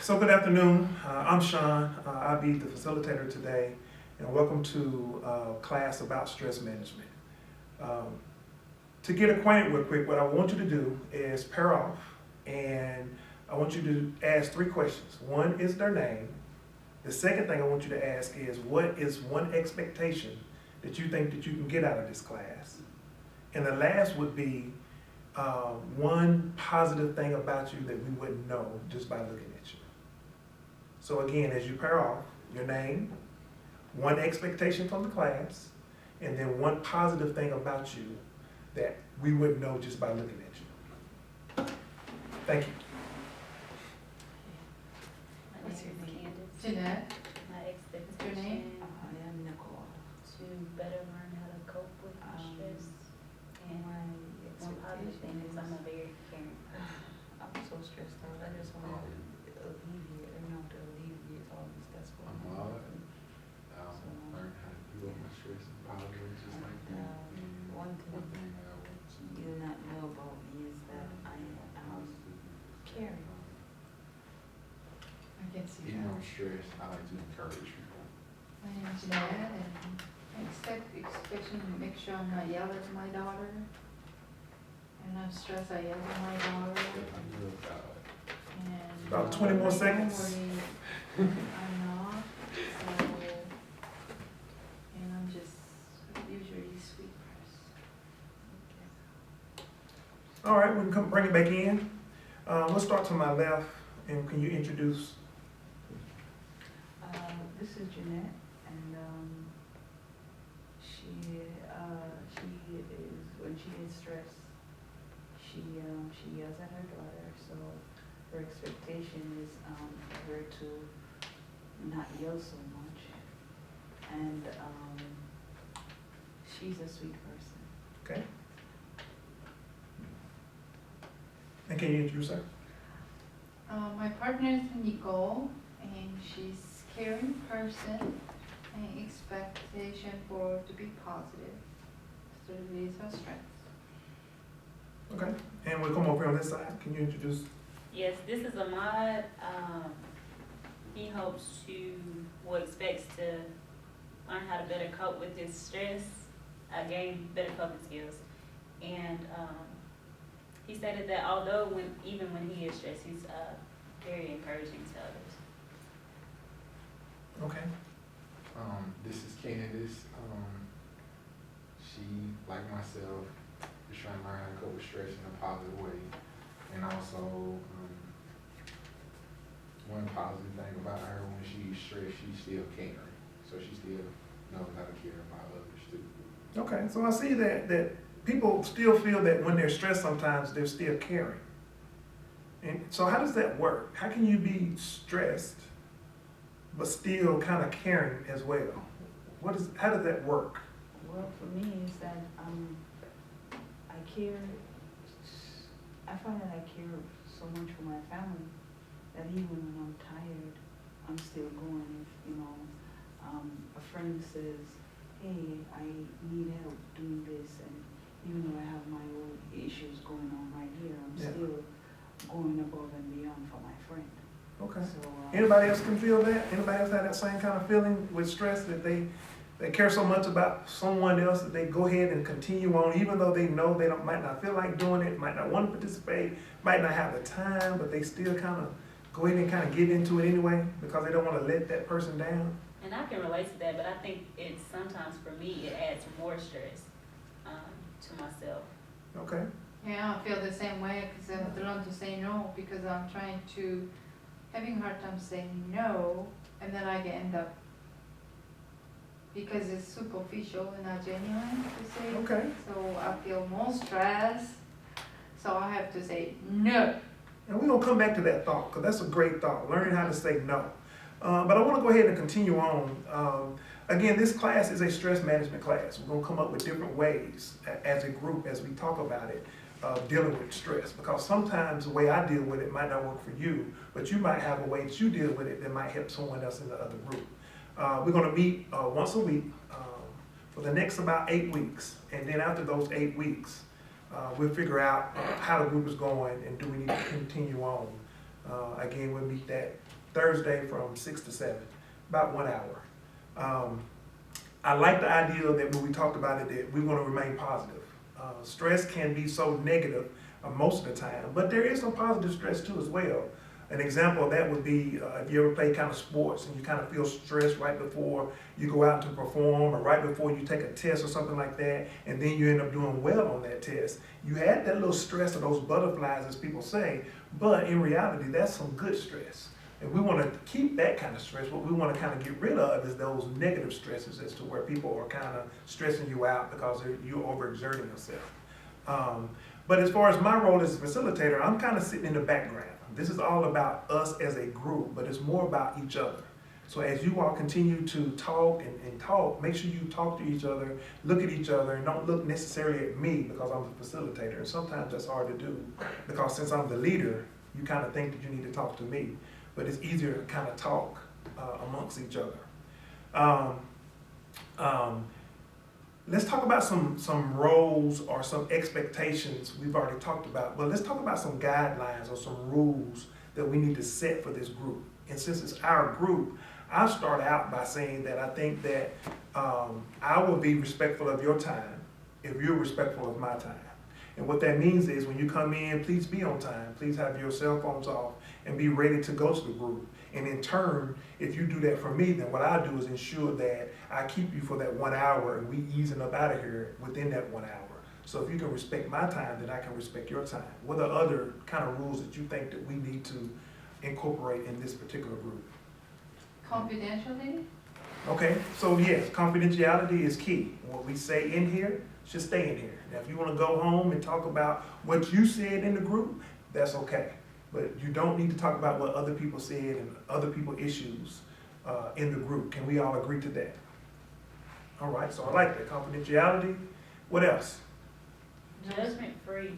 So good afternoon. I'm Sean. I'll be the facilitator today, and welcome to class about stress management. To get acquainted real quick, what I want you to do is pair off, and I want you to ask 3 questions. One is their name. The second thing I want you to ask is, what is one expectation that you think that you can get out of this class? And the last would be one positive thing about you that we wouldn't know just by looking at you. So again, as you pair off, your name, one expectation from the class, and then one positive thing about you that we wouldn't know just by looking at you. Thank you. What's your name? Jeanette. My What's your name? expectation I am Nicole. to better learn how to cope with my stress. And one positive thing is I'm a very caring person. I'm so stressed out. I just want to alleviate all this. That's what I'm I'm odd. Learn how to deal with my stress and problems just like that. One thing I want to you do not know about me is that I am caring. I can see even that. when I'm stressed, I like to encourage people. My name is Jeanette, and I expectation to make sure I'm not yelling at my daughter. And I'm stressed, I yell at my daughter. I know God. And About 20 more seconds. I'm not, so, and I'm just usually a sweet person. All right, we can come bring it back in. We'll start to my left, and can you introduce? This is Jeanette, and she is, when she gets stressed, she yells at her daughter, so her expectation is for her to not yell so much. And she's a sweet person. Okay. And can you introduce her? My partner is Nicole, and she's caring person, and expectation for to be positive, to release her stress. Okay. And we'll come over here on this side. Can you introduce? Yes, this is Ahmad. He hopes to, expects to learn how to better cope with his stress, gain better coping skills. And he stated that although even when he is stressed, he's very encouraging to others. Okay. This is Candace. She, like myself, is trying to learn how to cope with stress in a positive way. And also, one positive thing about her, when she's stressed, she's still caring. So she still knows how to care about others too. Okay. So I see that people still feel that when they're stressed, sometimes they're still caring. And so how does that work? How can you be stressed but still kind of caring as well? How does that work? Well, for me, is that I care. I find that I care so much for my family that even when I'm tired, I'm still going. If a friend says, "Hey, I need help doing this," and even though I have my own issues going on right here, I'm still going above and beyond for my friend. Okay. So Anybody else can feel that? Anybody else have that same kind of feeling with stress, that they care so much about someone else that they go ahead and continue on, even though they know they might not feel like doing it, might not want to participate, might not have the time, but they still kind of go ahead and kind of get into it anyway because they don't want to let that person down? And I can relate to that, but I think it's sometimes for me, it adds more stress to myself. Okay. Yeah, I feel the same way because I have to learn to say no because I'm trying to, having a hard time saying no, and then I can end up, because it's superficial and not genuine to say. Okay. So I feel more stress, so I have to say no. And we're going to come back to that thought because that's a great thought, learning how to say no. But I want to go ahead and continue on. Again, this class is a stress management class. We're going to come up with different ways as a group as we talk about it, dealing with stress. Because sometimes the way I deal with it might not work for you, but you might have a way that you deal with it that might help someone else in the other group. We're going to meet once a week for the next about 8 weeks. And then after those 8 weeks, we'll figure out how the group is going and do we need to continue on. Again, we'll meet that Thursday from 6 to 7, about 1 hour. I like the idea that when we talked about it, that we want to remain positive. Stress can be so negative most of the time, but there is some positive stress too as well. An example of that would be if you ever play kind of sports and you kind of feel stressed right before you go out to perform or right before you take a test or something like that, and then you end up doing well on that test. You had that little stress of those butterflies, as people say, but in reality, that's some good stress. And we want to keep that kind of stress. What we want to kind of get rid of is those negative stresses as to where people are kind of stressing you out because you're overexerting yourself. But as far as my role as a facilitator, I'm kind of sitting in the background. This is all about us as a group, but it's more about each other. So as you all continue to talk and talk, make sure you talk to each other, look at each other, and don't look necessarily at me because I'm the facilitator. And sometimes that's hard to do because since I'm the leader, you kind of think that you need to talk to me. But it's easier to kind of talk amongst each other. Let's talk about some roles or some expectations we've already talked about. But let's talk about some guidelines or some rules that we need to set for this group. And since it's our group, I'll start out by saying that I think that I will be respectful of your time if you're respectful of my time. And what that means is when you come in, please be on time. Please have your cell phones off and be ready to go to the group. And in turn, if you do that for me, then what I do is ensure that I keep you for that 1 hour and we easing up out of here within that 1 hour. So if you can respect my time, then I can respect your time. What are other kind of rules that you think that we need to incorporate in this particular group? Confidentiality? Okay, so yes, confidentiality is key. What we say in here should stay in here. Now, if you want to go home and talk about what you said in the group, that's okay. But you don't need to talk about what other people said and other people's issues in the group. Can we all agree to that? All right, so I like that. Confidentiality. What else? Judgment-free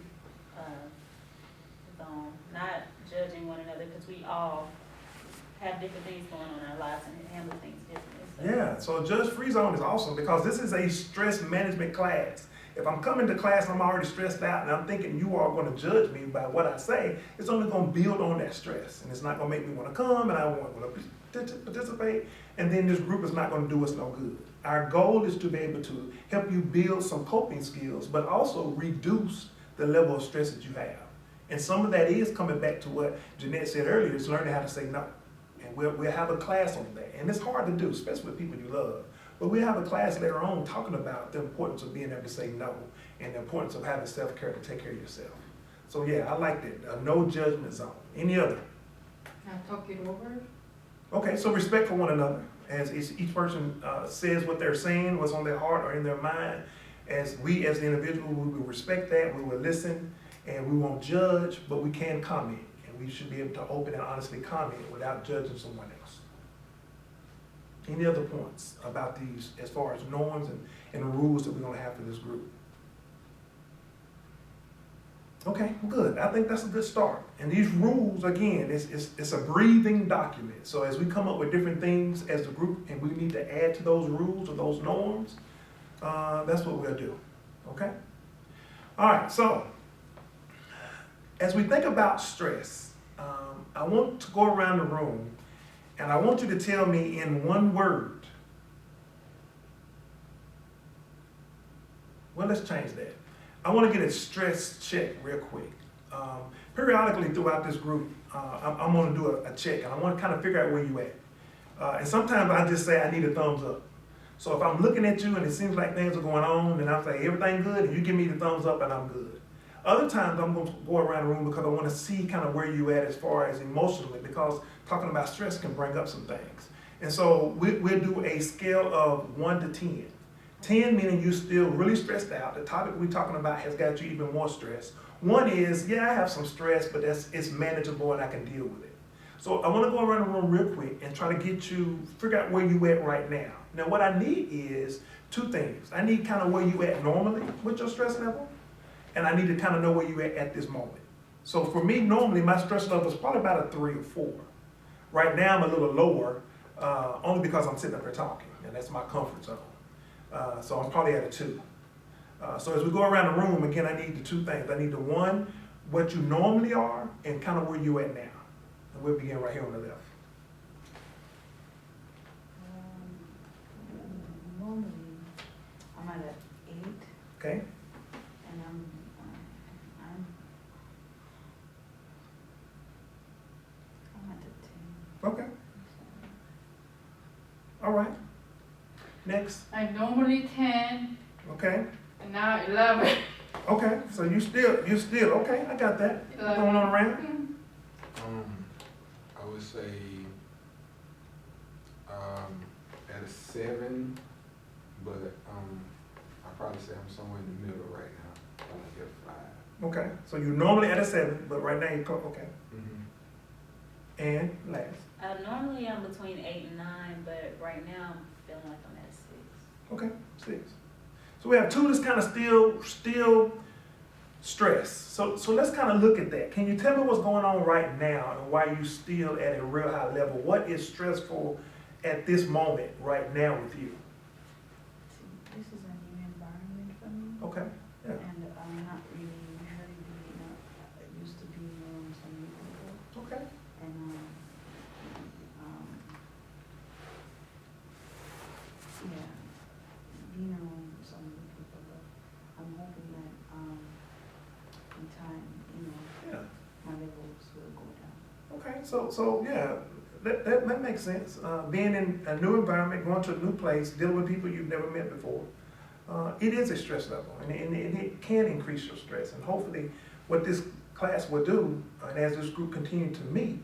zone, not judging one another, because we all have different things going on in our lives and handle things differently. Yeah, so a judge-free zone is awesome because this is a stress management class. If I'm coming to class and I'm already stressed out and I'm thinking you are going to judge me by what I say, it's only going to build on that stress. And it's not going to make me want to come and I won't want to participate. And then this group is not going to do us no good. Our goal is to be able to help you build some coping skills, but also reduce the level of stress that you have. And some of that is coming back to what Jeanette said earlier, is learning how to say no. And we'll have a class on that. And it's hard to do, especially with people you love. But we have a class later on talking about the importance of being able to say no and the importance of having self-care to take care of yourself. So yeah, I like that. A no judgment zone. Any other? I'll talk it over. Okay, so respect for one another. As each person says what they're saying, what's on their heart or in their mind, as we as the individual, we will respect that, we will listen, and we won't judge, but we can comment. And we should be able to open and honestly comment without judging someone else. Any other points about these as far as norms and rules that we're going to have for this group? Okay, good. I think that's a good start. And these rules, again, it's a breathing document. So as we come up with different things as a group and we need to add to those rules or those norms, that's what we'll do. Okay? All right, so as we think about stress, I want to go around the room and I want you to tell me in one word. Well, let's change that. I want to get a stress check real quick. Periodically throughout this group, I'm going to do a check, and I want to kind of figure out where you at. And sometimes I just say I need a thumbs up. So if I'm looking at you and it seems like things are going on, and I say everything good, and you give me the thumbs up, and I'm good. Other times I'm going to go around the room because I want to see kind of where you at as far as emotionally, because talking about stress can bring up some things. And so we'll do a scale of 1 to 10. 10 meaning you're still really stressed out. The topic we're talking about has got you even more stressed. 1 is, yeah, I have some stress, but it's manageable and I can deal with it. So I want to go around the room real quick and try to get you, figure out where you at right now. Now what I need is 2 things. I need kind of where you at normally with your stress level, and I need to kind of know where you at this moment. So for me, normally my stress level is probably about a 3 or 4. Right now I'm a little lower, only because I'm sitting up here talking, and that's my comfort zone. So I'm probably at a 2. So as we go around the room, again, I need the 2 things. I need the 1, what you normally are, and kind of where you at now. And we'll begin right here on the left. I'm at an 8, Okay, and I'm at a 10. okay, all right. Next, I'm normally 10, okay, and now 11. okay, so you still, okay, I got that. Going on around? I would say, at a 7, but, I'd probably say I'm somewhere in the middle right now, like at 5. Okay, so you're normally at a 7, but right now okay. Mm-hmm. And last, Normally I'm between 8 and 9, but right now I'm feeling like I'm at 6. okay, 6. So we have 2 that's kind of still stressed. So let's kind of look at that. Can you tell me what's going on right now and why you still at a real high level? What is stressful at this moment right now with you? This is a new environment for me. Okay, yeah, And I'm not really usually being, used to being around so many people. okay, And, yeah, being around so many people, but I'm hoping that, in time, yeah. my levels will go down. Okay, so yeah, that makes sense. Being in a new environment, going to a new place, dealing with people you've never met before, it is a stress level, and it can increase your stress. And hopefully, what this class will do, and as this group continue to meet,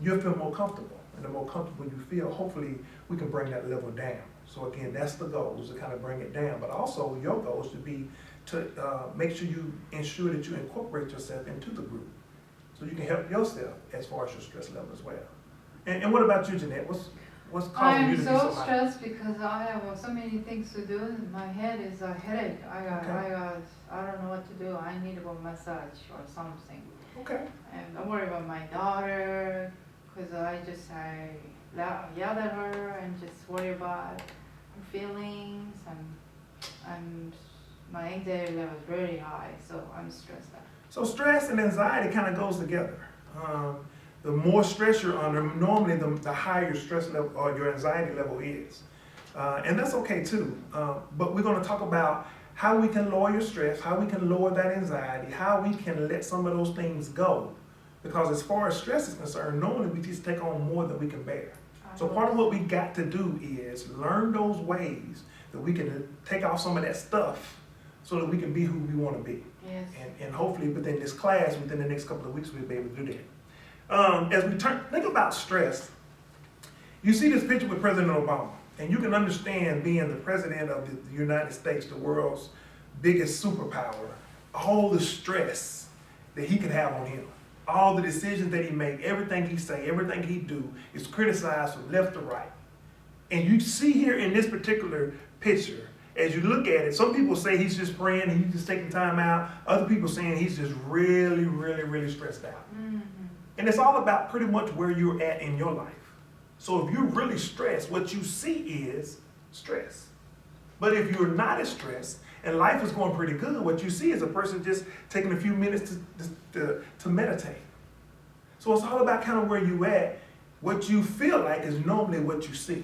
you'll feel more comfortable. And the more comfortable you feel, hopefully, we can bring that level down. So again, that's the goal, is to kind of bring it down. But also, your goal is to be to make sure you ensure that you incorporate yourself into the group, so you can help yourself as far as your stress level as well. And what about you, Jeanette? What's causing you I'm to be so so high? stressed because I have so many things to do. And my head is a headache. I don't know what to do. I need a massage or something. Okay, And don't worry about my daughter, because I yell at her and just worry about her feelings, and my anxiety level is very high, so I'm stressed out. so stress and anxiety kind of goes together. The more stress you're under, normally the higher your stress level or your anxiety level is. And that's okay too. But we're going to talk about how we can lower your stress, how we can lower that anxiety, how we can let some of those things go. Because as far as stress is concerned, normally we just take on more than we can bear. So part of what we got to do is learn those ways that we can take off some of that stuff so that we can be who we want to be. Yes. And hopefully within this class, within the next couple of weeks, we'll be able to do that. As we think about stress, you see this picture with President Obama, and you can understand being the president of the United States, the world's biggest superpower, all the stress that he could have on him. All the decisions that he make, everything he say, everything he do is criticized from left to right. And you see here in this particular picture, as you look at it, some people say he's just praying, he's just taking time out. Other people saying he's just really, really, really stressed out. Mm-hmm. And it's all about pretty much where you're at in your life. So if you're really stressed, what you see is stress. But if you're not as stressed and life is going pretty good, what you see is a person just taking a few minutes to meditate. So it's all about kind of where you at. What you feel like is normally what you see.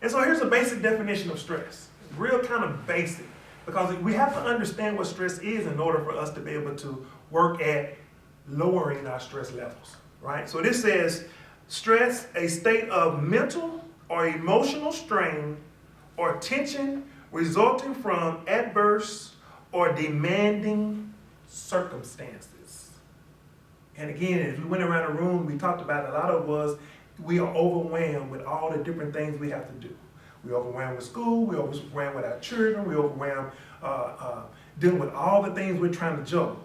And so here's a basic definition of stress. Real kind of basic. Because we have to understand what stress is in order for us to be able to work at lowering our stress levels, right? So this says, stress, a state of mental or emotional strain or tension resulting from adverse or demanding circumstances. And again, as we went around the room, we talked about it, a lot of us, we are overwhelmed with all the different things we have to do. We're overwhelmed with school, we're overwhelmed with our children, we're overwhelmed dealing with all the things we're trying to juggle.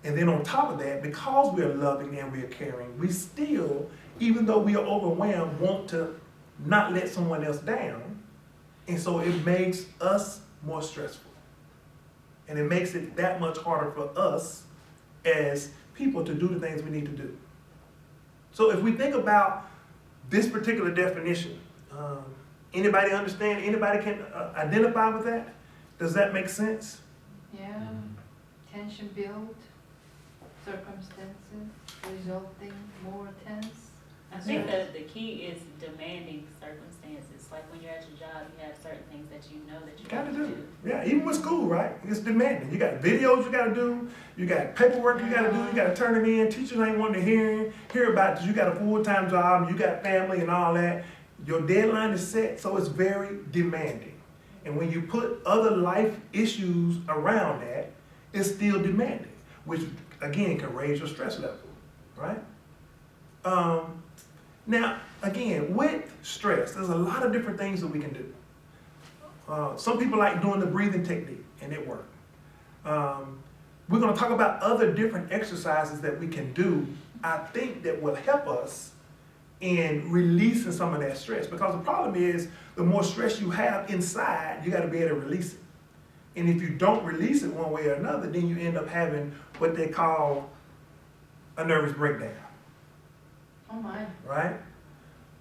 And then on top of that, because we're loving and we're caring, we still, even though we are overwhelmed, want to not let someone else down. And so it makes us more stressful. And it makes it that much harder for us as people to do the things we need to do. So if we think about this particular definition, anybody understand? Anybody can identify with that? Does that make sense? Yeah. Tension build, circumstances resulting more tense. I think the key is demanding circumstances, like when you're at your job, you have certain things that you know that you Gotta have to do. do. Yeah, even with school, right? It's demanding. You got videos you gotta do, you got paperwork you gotta do, you gotta turn it in. Teachers ain't wanting to hear about this. You got a full-time job, you got family and all that. Your deadline is set, so it's very demanding. And when you put other life issues around that, it's still demanding, which again can raise your stress level, right? Now, again, with stress, there's a lot of different things that we can do. Some people like doing the breathing technique, and it works. We're going to talk about other different exercises that we can do, I think, that will help us in releasing some of that stress. Because the problem is, the more stress you have inside, you got to be able to release it. And if you don't release it one way or another, then you end up having what they call a nervous breakdown, Oh my. right?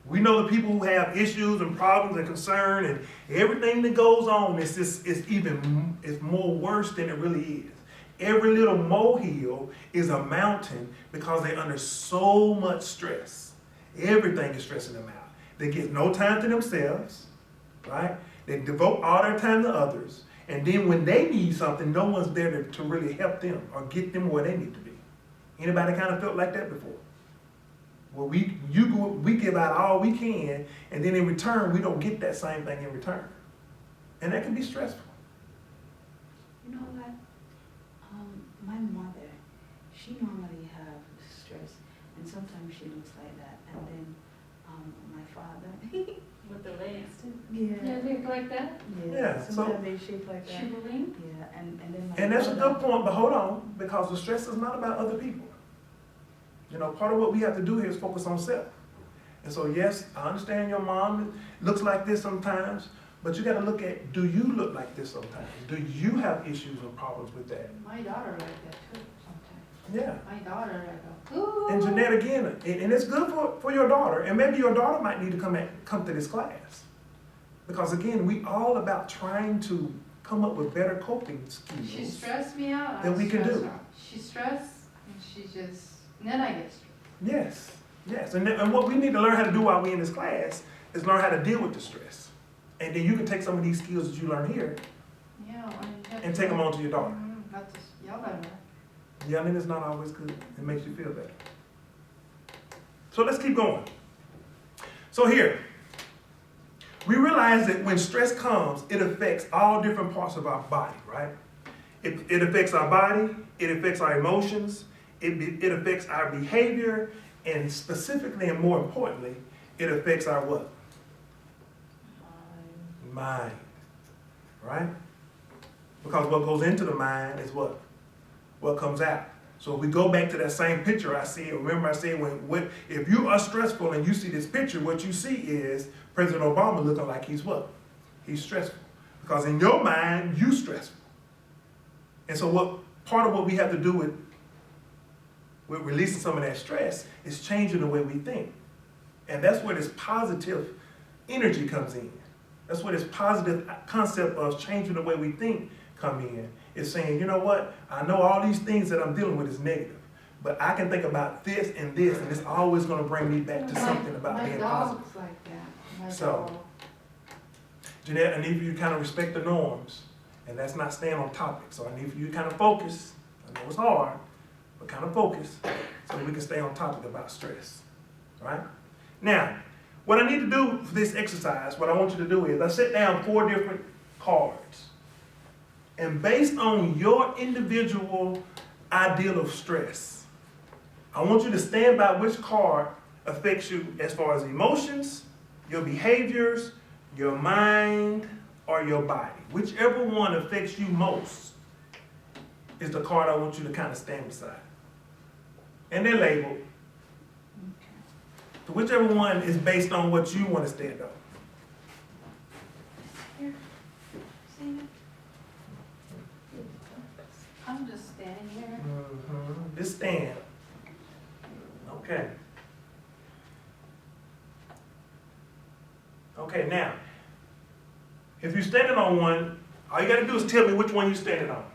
We know the people who have issues and problems and concern and everything that goes on, it's more worse than it really is. Every little molehill is a mountain because they're under so much stress. Everything is stressing them out. They get no time to themselves, right? They devote all their time to others. And then when they need something, no one's there to really help them or get them where they need to be. Anybody kind of felt like that before? Well, we give out all we can, and then in return, we don't get that same thing in return. And that can be stressful. You know what? My mother, she normally have stress, and sometimes she looks like that. And then my father, With the legs too. yeah, they look like that? Yeah, so- sometimes they shape like that. Shivering? Yeah, and then my And that's a brother- good point, but hold on, because the stress is not about other people. You know, part of what we have to do here is focus on self. And so, yes, I understand your mom looks like this sometimes, but you got to look at, do you look like this sometimes? Do you have issues or problems with that? My daughter like that too sometimes. Yeah. My daughter like, ooh. And Jeanette, again, and it's good for your daughter, and maybe your daughter might need to come to this class. Because again, we all about trying to come up with better coping skills. She stressed me out. That I we can stress do. her. She stressed, and she just, then I get stressed. Yes. And what we need to learn how to do while we're in this class is learn how to deal with the stress. And then you can take some of these skills that you learn here Yeah, and take them on to your daughter. Not to yell at her. Yelling is not always good. It makes you feel better. So let's keep going. So here, we realize that when stress comes, it affects all different parts of our body, right? It affects our body, it affects our emotions, it affects our behavior, and specifically and more importantly, it affects our what? Mind, right? Because what goes into the mind is what? What comes out. So if we go back to that same picture I said, remember I said, if you are stressful and you see this picture, what you see is President Obama looking like he's what? He's stressful. Because in your mind, you stressful. And so part of what we have to do with releasing some of that stress is changing the way we think. And that's where this positive energy comes in. That's where this positive concept of changing the way we think come in. It's saying, you know what? I know all these things that I'm dealing with is negative, but I can think about this, and it's always going to bring me back to something about being positive. My dog's like that. My So- dog. Jeanette, I need for you to kind of respect the norms, and that's not staying on topic. So I need for you to kind of focus. I know it's hard, but kind of focus so we can stay on topic about stress, right? Now, what I need to do for this exercise, what I want you to do is, I set down 4 different cards. And based on your individual ideal of stress, I want you to stand by which card affects you as far as emotions, your behaviors, your mind, or your body. Whichever one affects you most is the card I want you to kind of stand beside. And they're labeled. So whichever one is based on what you want to stand on. Here. See it? I'm just standing here. Just stand. Okay. Okay, now, if you're standing on one, all you got to do is tell me which one you're standing on.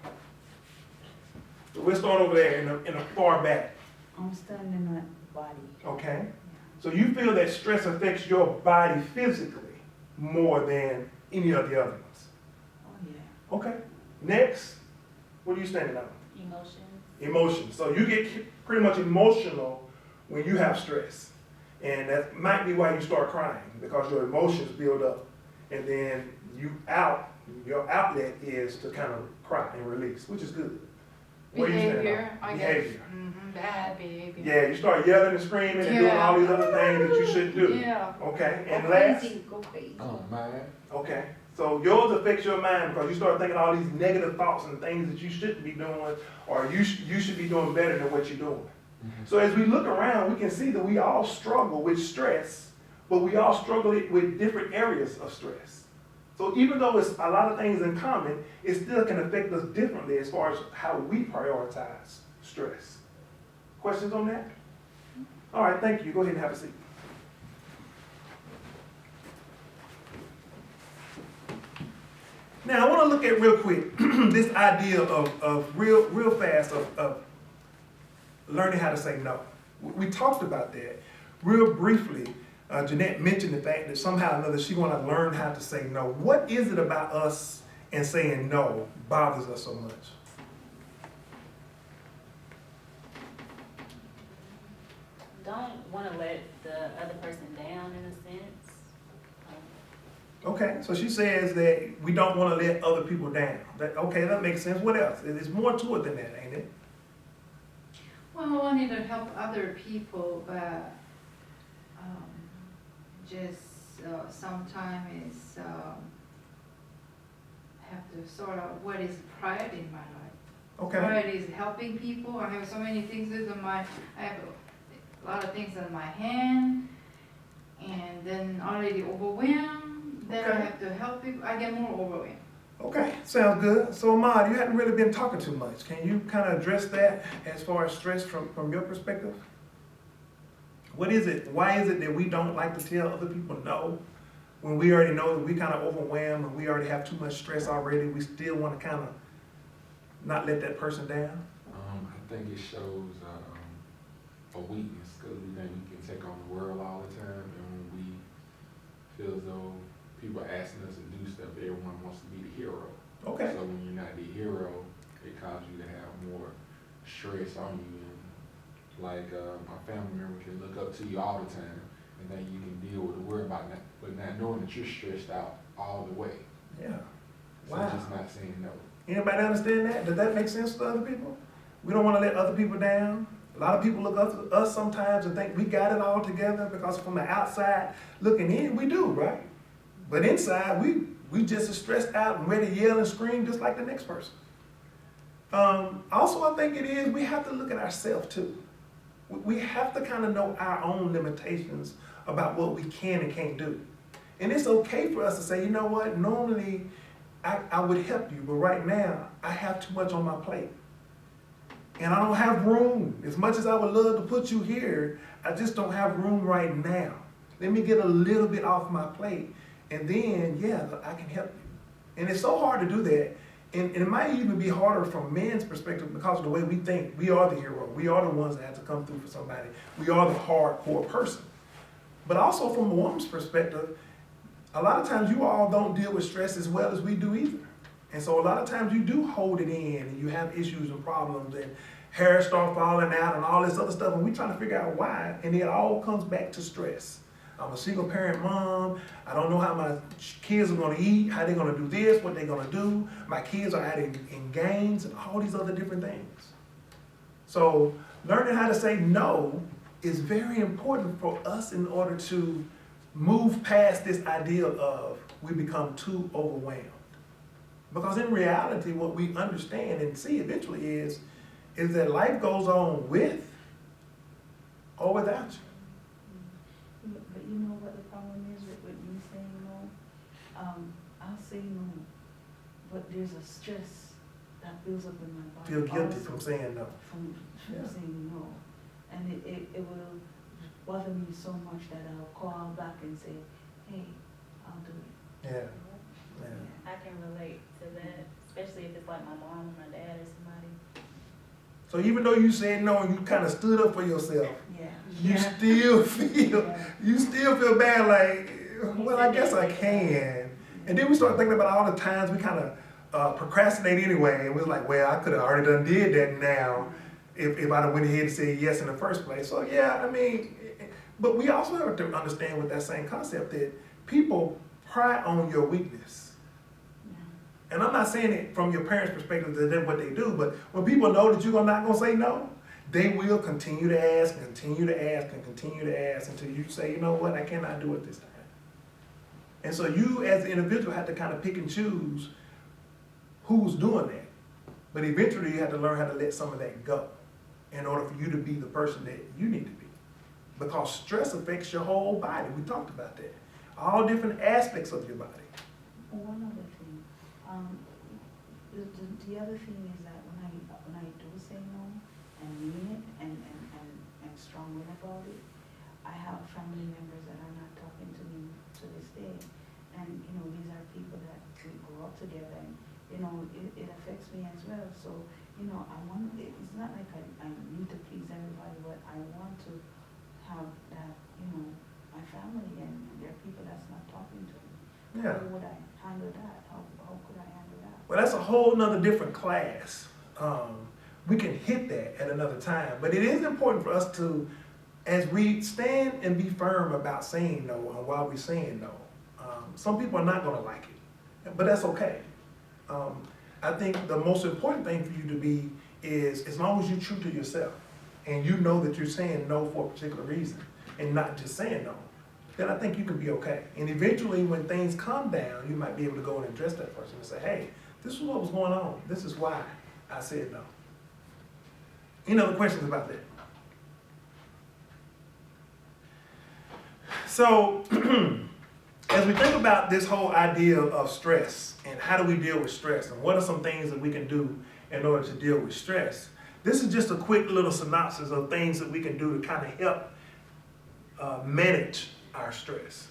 So we'll start over there in the far back. I'm standing at body. Okay. So you feel that stress affects your body physically more than any of the other ones. Oh, yeah. Okay, next, what are you standing on? Emotions. Emotions. So you get pretty much emotional when you have stress. And that might be why you start crying, because your emotions build up. And then your outlet is to kind of cry and release, which is good. What are you standing on? Behavior, I guess. Behavior. Bad behavior. Yeah, you start yelling and screaming and doing all these other things that you shouldn't do. Yeah. Okay, and Go last, crazy, go crazy. Mine, okay, so yours affects your mind because you start thinking all these negative thoughts and things that you shouldn't be doing, or you should be doing better than what you're doing. So as we look around, we can see that we all struggle with stress, but we all struggle with different areas of stress. So even though it's a lot of things in common, it still can affect us differently as far as how we prioritize stress. Questions on that? All right, thank you. Go ahead and have a seat. Now I want to look at real quick this idea of real fast of learning how to say no. We talked about that real briefly. Jeanette mentioned the fact that somehow or another she want to learn how to say no. What is it about us and saying no bothers us so much? Don't want to let the other person down in a sense. Okay, so she says that we don't want to let other people down. Okay, that makes sense. What else? There's more to it than that, ain't it? Well, wanting to help other people, but sometimes have to sort out what is pride in my life. Okay. Pride is helping people. I have so many things I have a lot of things in my hand, and then already overwhelmed. Then I Okay. have to help people. I get more overwhelmed. Okay, sounds good. So Ahmad, you hadn't really been talking too much. Can you kind of address that as far as stress from your perspective? What is it? Why is it that we don't like to tell other people no? When we already know that we kind of overwhelmed and we already have too much stress already, we still want to kind of not let that person down? I think it shows a weakness because we think we can take on the world all the time, and when we feel as though people are asking us to do stuff, everyone wants to be the hero. Okay. So when you're not the hero, it causes you to have more stress on you. And like my family member can look up to you all the time and think you can deal with the worry about that, but not knowing that you're stressed out all the way. Yeah. So Wow. just not saying no. Anybody understand that? Does that make sense to other people? We don't want to let other people down. A lot of people look up to us sometimes and think we got it all together because from the outside looking in, we do, right? But inside, we just as stressed out and ready to yell and scream just like the next person. Also, I think it is, we have to look at ourselves too. We have to kind of know our own limitations about what we can and can't do. And it's okay for us to say, you know what, normally I would help you, but right now I have too much on my plate. And I don't have room. As much as I would love to put you here, I just don't have room right now. Let me get a little bit off my plate, and then, yeah, I can help you. And it's so hard to do that. And it might even be harder from men's perspective because of the way we think. We are the hero. We are the ones that have to come through for somebody. We are the hardcore person. But also from a woman's perspective, a lot of times you all don't deal with stress as well as we do either. And so a lot of times you do hold it in and you have issues and problems and hair start falling out and all this other stuff, and we're trying to figure out why, and it all comes back to stress. I'm a single parent mom. I don't know how my kids are gonna eat, how they're gonna do this, what they're gonna do. My kids are out in games and all these other different things. So learning how to say no is very important for us in order to move past this idea of we become too overwhelmed. Because in reality, what we understand and see eventually is that life goes on with or without you. But you know what the problem is with me saying no? I'll say no, but there's a stress that builds up in my body. Feel guilty also from saying no. From Yeah. saying no. And it will bother me so much that I'll call back and say, hey, I'll do it. Yeah. Yeah. I can relate to that, especially if it's like my mom or my dad or somebody. So even though you said no and you kind of stood up for yourself, Yeah. you Yeah. still feel bad, like, well, I guess I can. And then we start thinking about all the times we kind of procrastinate anyway, and we're like, well, I could have already done did that now if I'd have went ahead and said yes in the first place. So yeah, I mean, but we also have to understand with that same concept that people pry on your weakness. And I'm not saying it from your parents' perspective that that's what they do, but when people know that you're not gonna say no, they will continue to ask and continue to ask and continue to ask until you say, you know what, I cannot do it this time. And so you as an individual have to kind of pick and choose who's doing that. But eventually you have to learn how to let some of that go in order for you to be the person that you need to be. Because stress affects your whole body. We talked about that. All different aspects of your body. One other thing, the other thing is that when I do say no and mean it and strongly about it, I have family members that are not talking to me to this day. And, you know, these are people that we grew up together and, you know, it affects me as well. So, you know, it's not like I need to please everybody, but I want to have that, you know, my family and there are people that's not talking to me. Yeah. How would I handle that? How could I handle that? Well, that's a whole nother different class. We can hit that at another time. But it is important for us to, as we stand and be firm about saying no and why we're saying no. Some people are not gonna like it, but that's okay. I think the most important thing for you to be is, as long as you're true to yourself and you know that you're saying no for a particular reason and not just saying no, then I think you can be okay. And eventually when things calm down, you might be able to go and address that person and say, hey, this is what was going on. This is why I said no. Any other questions about that? So, as we think about this whole idea of stress and how do we deal with stress and what are some things that we can do in order to deal with stress, this is just a quick little synopsis of things that we can do to kind of help manage our stress.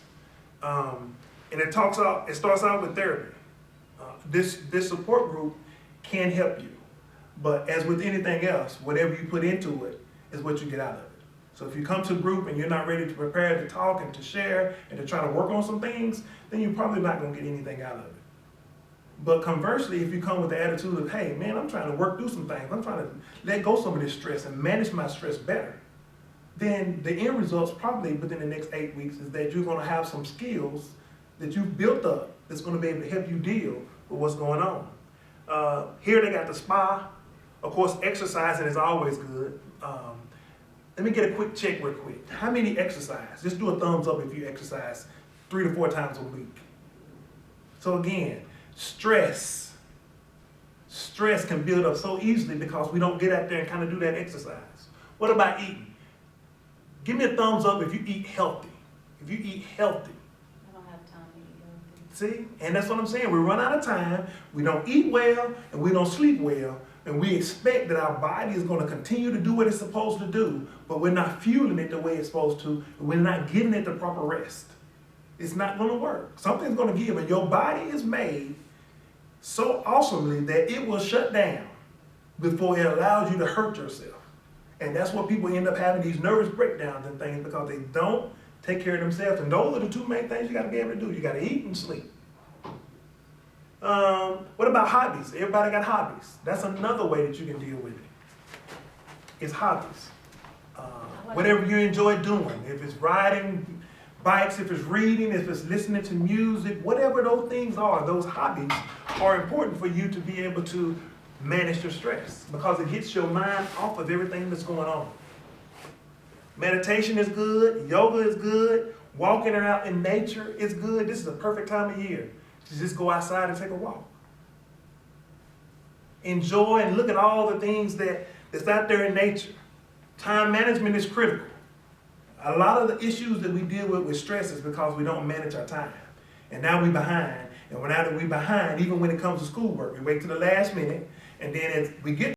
And it starts out with therapy. This support group can help you, but as with anything else, whatever you put into it is what you get out of it. So if you come to a group and you're not ready to prepare to talk and to share and to try to work on some things, then you're probably not going to get anything out of it. But conversely, if you come with the attitude of, hey, man, I'm trying to work through some things, I'm trying to let go some of this stress and manage my stress better, then the end results probably within the next 8 weeks is that you're going to have some skills that you've built up that's going to be able to help you deal with what's going on. Here they got the spa. Of course, exercising is always good. Let me get a quick check real quick. How many exercise? Just do a thumbs up if you exercise 3 to 4 times a week. So again, stress can build up so easily because we don't get out there and kind of do that exercise. What about eating? Give me a thumbs up if you eat healthy. If you eat healthy. I don't have time to eat healthy. See? And that's what I'm saying. We run out of time, we don't eat well, and we don't sleep well, and we expect that our body is going to continue to do what it's supposed to do, but we're not fueling it the way it's supposed to, and we're not giving it the proper rest. It's not going to work. Something's going to give, and your body is made so awesomely that it will shut down before it allows you to hurt yourself. And that's what people end up having, these nervous breakdowns and things, because they don't take care of themselves. And those are the 2 main things you got to be able to do. You got to eat and sleep. What about hobbies? Everybody got hobbies. That's another way that you can deal with it. It's hobbies. Whatever you enjoy doing. If it's riding bikes, if it's reading, if it's listening to music, whatever those things are, those hobbies are important for you to be able to manage your stress because it gets your mind off of everything that's going on. Meditation is good. Yoga is good. Walking out in nature is good. This is a perfect time of year to just go outside and take a walk. Enjoy and look at all the things that's out there in nature. Time management is critical. A lot of the issues that we deal with stress is because we don't manage our time. And now we're behind. And now that we're behind, even when it comes to schoolwork, we wait till the last minute, and then we get